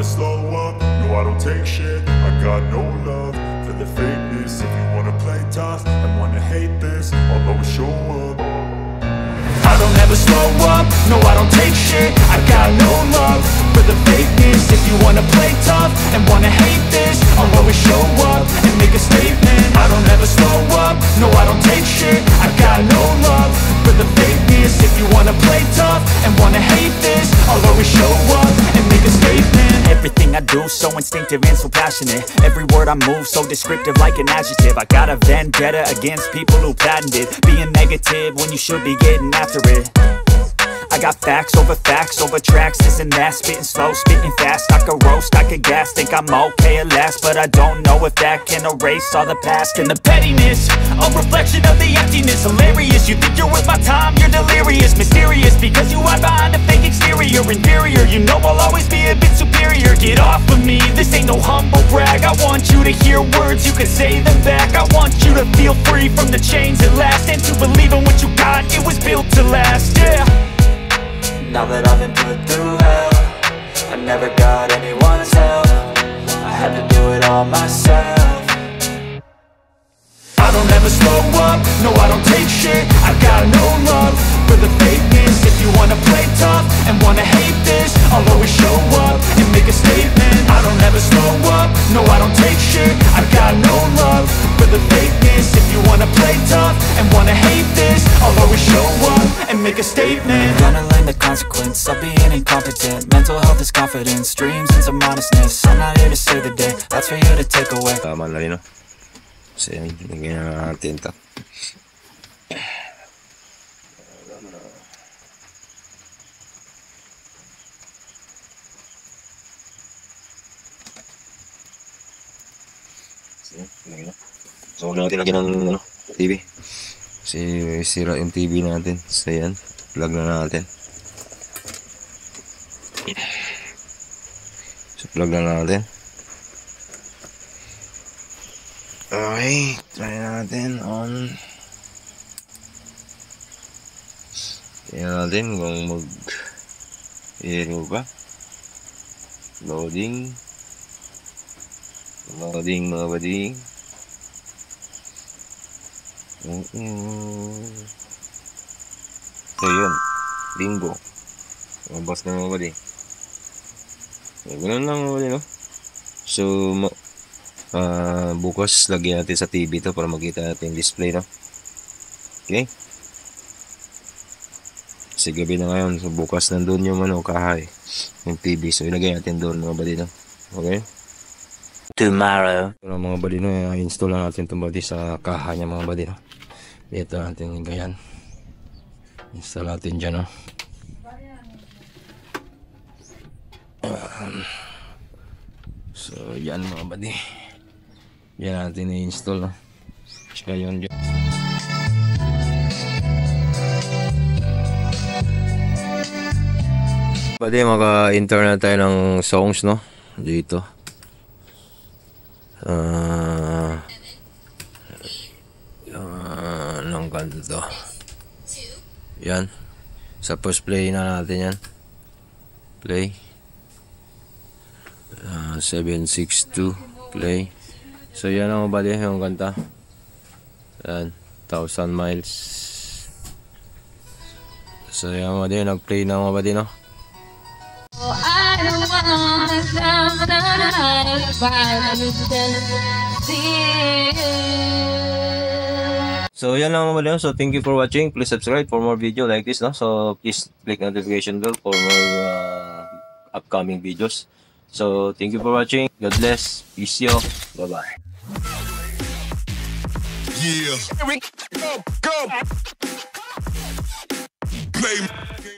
never slow up, no I don't take shit. I got no love for the fakeness. If you wanna play tough and wanna hate this, I'll always show up. I don't ever slow up, no I don't take shit. I got no love for the fakeness. If you wanna play tough and wanna hate this, I'll always show up and make a statement. I don't ever slow up, no I don't take shit. I got no love for the fakeness. If you wanna play tough and wanna hate this, I'll always show up and make a statement. Everything I do so instinctive and so passionate. Every word I move so descriptive like an adjective. I got a vendetta against people who patented being negative when you should be getting after it. I got facts over tracks, this and that. Spitting slow, spitting fast. I could roast, I could gas. Think I'm okay at last, but I don't know if that can erase all the past. And the pettiness, a reflection of the emptiness. Hilarious, you think you're worth my time, you're delirious. Mysterious, because you hide behind a fake exterior. Inferior, you know I'll always be a bit superior. Get off of me, this ain't no humble brag. I want you to hear words, you can say them back. I want you to feel free from the chains at last, and to believe in what you got, it was built to last, yeah. Now that I've been put through hell, I never got anyone's help. I had to do it all myself. I don't ever slow up, no I don't take shit. I got no love for the fakeness. If you wanna play tough and wanna hate this, I'll always show up and make a statement. I don't ever slow up, no I don't take shit. I got no love for the fakeness. If you wanna play tough and wanna hate this, I'll always show up and make a statement. Gonna learn the consequence of being incompetent. Mental health is confidence, dreams and some modestness. I'm not here to save the day, that's for you to take away. Tama na rin, no? Kasi naging natin ito. So, huwag natin lagyan ng TV. Kasi sira yung TV natin. So, yan. Plug na natin. So, plug na natin. Okay. Try natin on. Tingnan natin kung mag-aero ba. Loading. Loading mga buddy. So yun, bingo. Mabas na mga buddy. So, ganun lang mga buddy, no? So bukas lagyan natin sa TV to para makita natin yung display, no? Okay? Kasi gabi na ngayon, so bukas nandun yung kahay, yung TV. So ilagay natin doon mga buddy, no? Okay? Tomorrow. So mga buddy, no, install lang natin itong buddy sa kaha niya mga buddy, no? Dito natin yung ganyan. Install natin dyan, no? So yan mga buddy, yan natin i-install, no? Tsaka yun dyan. Buddy, maka-enter na tayo ng songs, no? Dito anong kanta to? Yan. Sa first play na natin yan. Play. 762. Play. So yan ang buddy, yung kanta. Yan. 1,000 miles. So yan mga buddy, nag-play na mga buddy, no? So yan lang mga buddy. So thank you for watching. Please subscribe for more video like this, no? So please click notification bell for more upcoming videos. So thank you for watching. God bless. Peace yo. Bye bye. Yeah. Go. Play.